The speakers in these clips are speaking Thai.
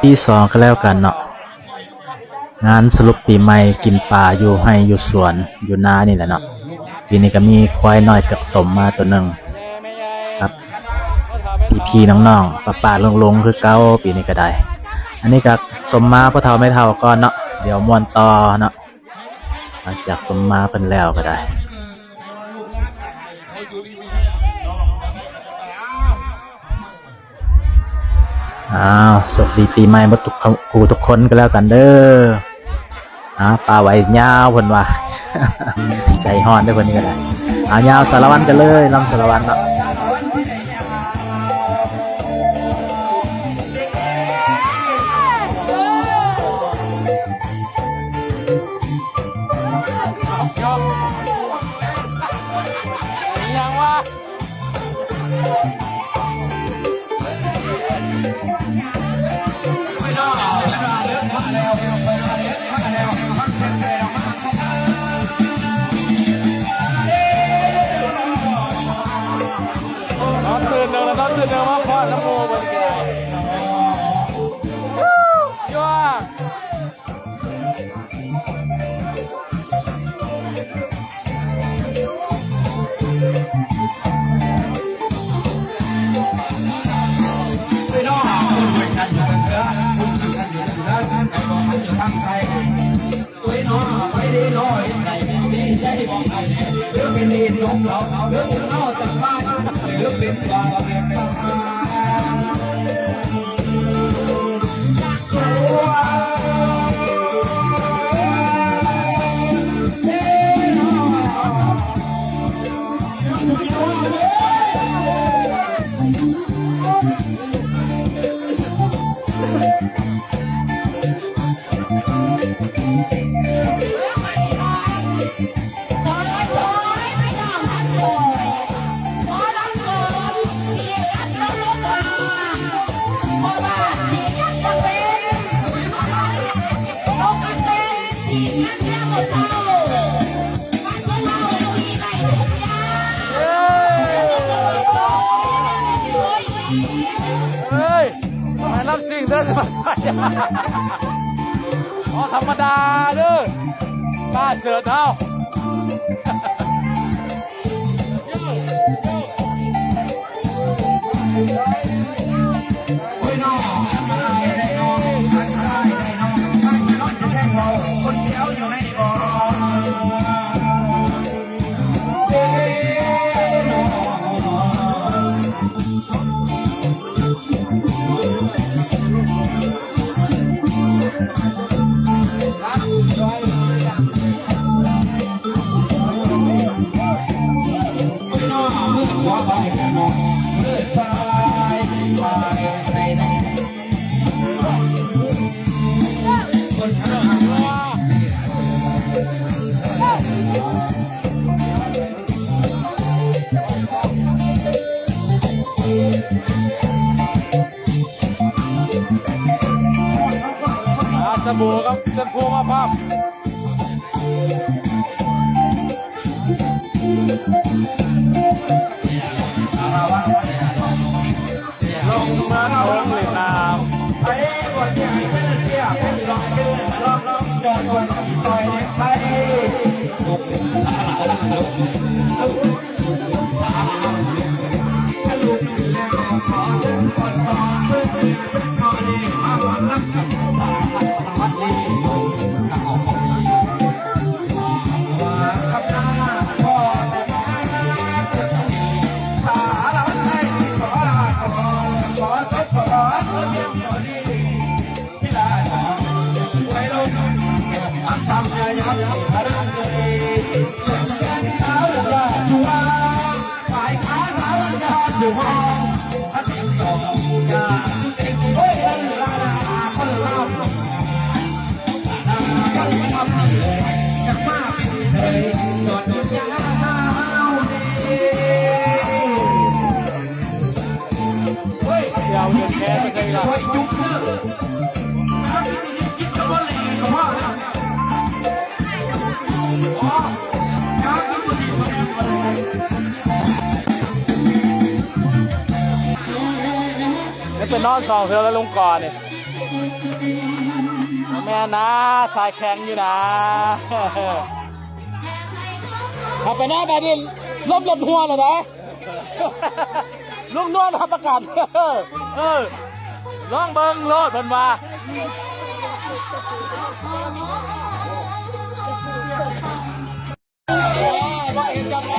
ปีสองก็แล้วกันเนาะงานสรุปปีใหม่กินปลาอยู่ให้อยู่สวนอยู่นานี่แหละเนาะปีนี้ก็มีควายน้อยกับสมมาตัวหนึ่งครับพี่น้องๆป้าๆลุงๆคือเก้าปีนี้ก็ได้อันนี้ก็สมมาพ่อเฒ่าไม่เฒ่าก่อนเนาะเดี๋ยวม่วนต่อเนาะหลังจากสมมาเพิ่นแล้วก็ได้สวัสดีปีใหม่มาทุกคนก็แล้วกันเด้อปลาไว้ยาวเพิ่นว่า ใจฮ้อนได้เพิ่นนี่ก็ได้ยาวสารวัตรกันเลยลำสารวัตรเนาะยังวะนอนตื่นเดินว่าพ่อน้ำโมเป็นไงยั่วเฮ้ยทำไมรับสิ่งเดินมาใส่ธรรมดาเด้อป้าเสือเท้าคนเดียวอยู่ในบ่อสบู่ครับสบู่มาภาพลงมาทงเลยน้ำไปกดใหญ่เป็นเที่ยวเป็นลองเดินลองเดินบนซอยไปเดือดแค่ไม่เคยละนี่เป็นนอนสองเธอแล้วลงก่อนเนี่ย แม่นะสายแข็งอยู่นะขับไปหน้าแบบนี้ล้มหลดหัวเลยนะลุงนวลทำประกาศร้องเบิ้งโลดมันว่าเห็นจังไง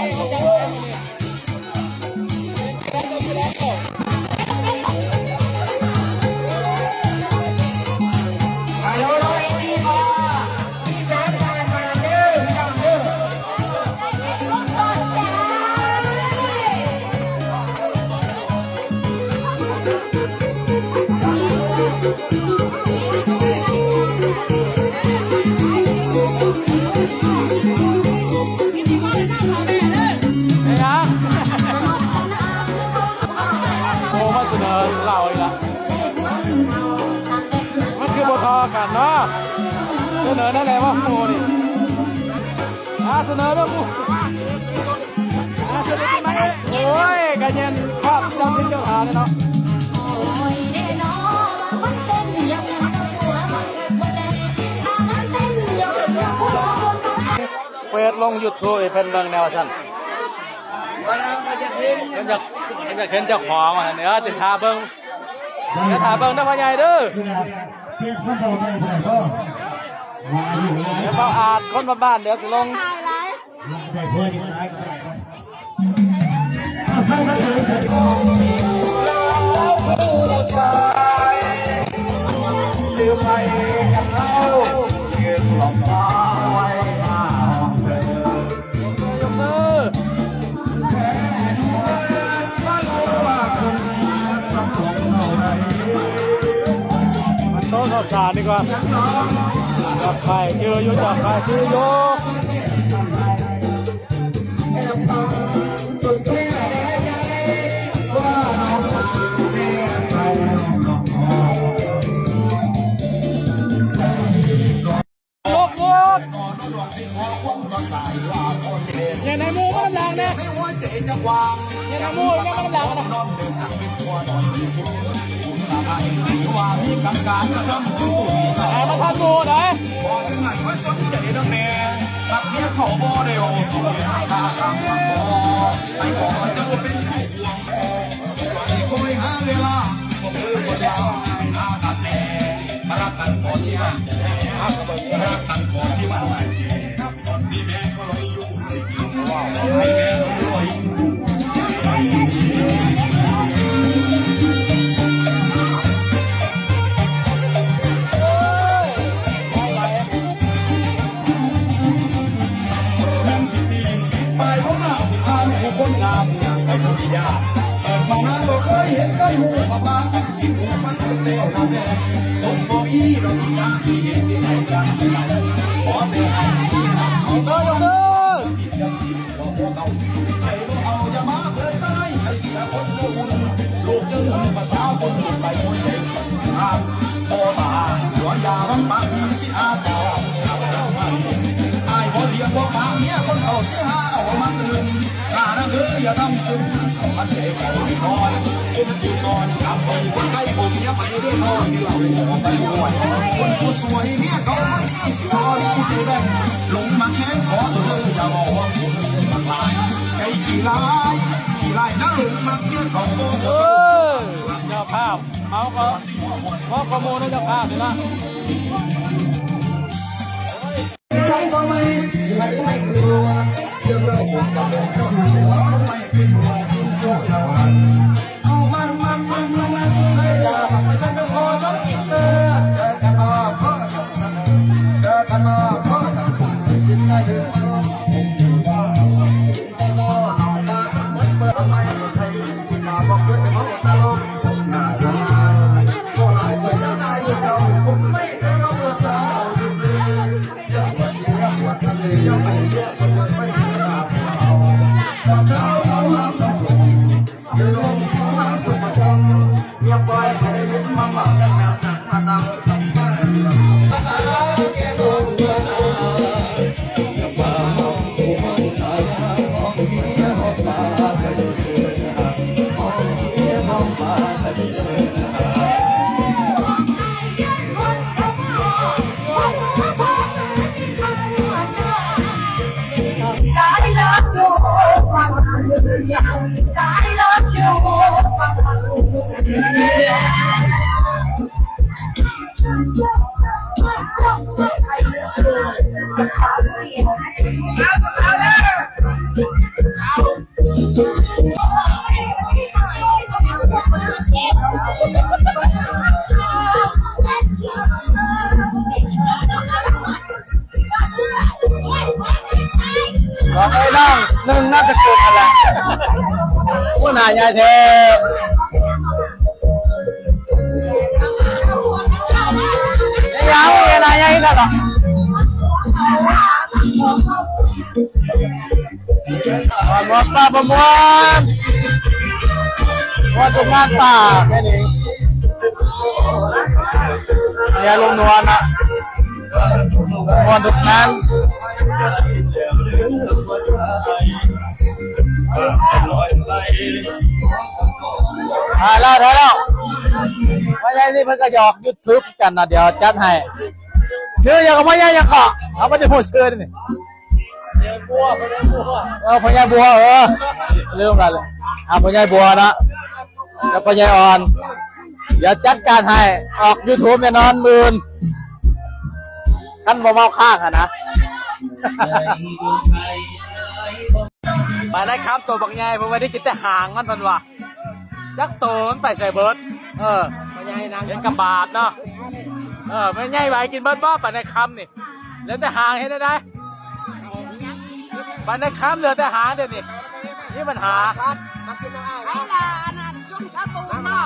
เล่าอีกละมันคือบทกันเนาะเสนอนั่นแหละว่าโมนี่เสนอเรื่องมูเสนอไหมโอ้ยกันยันภาพจำเป็นเจ้าหาเลยเนาะเฟซลงยูทูบเป็นเรื่องแนวสั้นมันจะเห็นเจ้าของอ่ะเนื้อติดทาเบิ้งเดี๋ยวทาเบิ้งนะพ่อใหญ่เด้อเดี๋ยวเราอาดคนบ้านเดี๋ยวสิลงลืมไปกับเรายืนหลบตาไว้หน้าห้องเธอยกมือมันโต๊ะข้าวสารดีกว่าจับไข่เจออยู่จับไข่เจออยู่อย่าในมูมันหลังนะอย่าในมูมันหลังนะไอ้มาทำมูนะรักเมียเขาบ่ได้โอ้ตาคำบ่ไอ้ขอจะเป็นผู้ห่วงไอ้คอยหาเวลาบ่คือคนเราหน้าตัดแน่มารักกันก่อนที่มันจะแน่รักกันก่อนที่มันจะแย่นี่แม่ก็ลอยอยู่ที่กินว่าไอ้แม่ลอยคนงามอยากไปคนที่ยากเปิดมองหน้าบ่เคยเห็นเคยหูมาบ้างกินหูมันคนเร็วนะแม่สมบ่มีเราที่ยากที่เห็นสิไหนรักไปไหนขอเตือนให้ดีนะเอาโซ่ยกเด้อผิดยังผิดบ่พอเก่าใครบ่เอาอย่ามาเกินตายให้เสียคนบ่บุญลูกยังภาษาคนหมดไปคนเด็กทางพ่อตาหัวยามันปากดีที่อาสาไอ้บ่เรียกบ่ปากเมียคนเอาเสียหาเอามาตื่นข้านั่นคืออย่าทำซึ้งมันเจ็บเอาไปนอนคนผู้สอนกลับไปคนไข้ผมอย่าไปด้วยนอนที่เราไปด้วยคนผู้สวยเมียเขาคนนี้สอนใจแดงลงมาแข้งขอตัวเลยอย่าบอกว่าผมมันลายใจขี้ลายน่าหลงมักเยอะเขาโง่เจ้าภาพเอาก็เพราะข้อมูลในเจ้าภาพนี่นะใจก็ไม่เสียไม่กลัวเรื่องเราผมกับผมก็เสียไม่เป็นห่วงกินตัวเราเอามันไม่อยากไปฉันก็พอฉันเจอกันมาข้อจับกินได้ถึงผมอยู่ได้แต่ก็เอามาเหมือนเปิดทำไมไทยมาบอกเพื่อนเขาตลกผมหน้าละลายก็หายไปแล้วได้ด้วยเราผมไม่เคยรู้ว่าสาวซื่อยังไปเยอะคนไม่ได้รับเราเช้าเอาหลับ บอกไอ้น้องหนึ่งน่าจะเกิดอะไรผู้นายยายเทยังอะไรยังกันหรอมอสป่าประมวลว่าทุกงานป่าแค่นี้อย่าลงนวลนะนวลทุกงานถ่ายแล้วไม่ใช่ที่เพิ่งก็หยอกยูทูบกันนะเดี๋ยวจัดให้ชื่อยังไม่ยังเกาะเขาไม่ได้พูดชื่อนี่พญาบัวเรื่องกันเลยพญาบัวนะกับพญาอ่อนเดี๋ยวจัดการให้ออก YouTube แน่นอนมื่นขั้นบ่เมาข้างอะนะมาได้ครับตัวบางไงเพราะว่าได้กินแต่หางมันว่ะยักษ์โตมันไปใส่เบิร์ดเห็นกระบาดเนาะไม่ง่ายไปกินเบิร์ดบ้าปันในคำนี่เหลือแต่หางเห็นได้ปันในคำเหลือแต่หางเดี๋ยวนี้นี่ปัญหา ไอ้ล่ะอันนั้นช่วงชาตูนเนาะ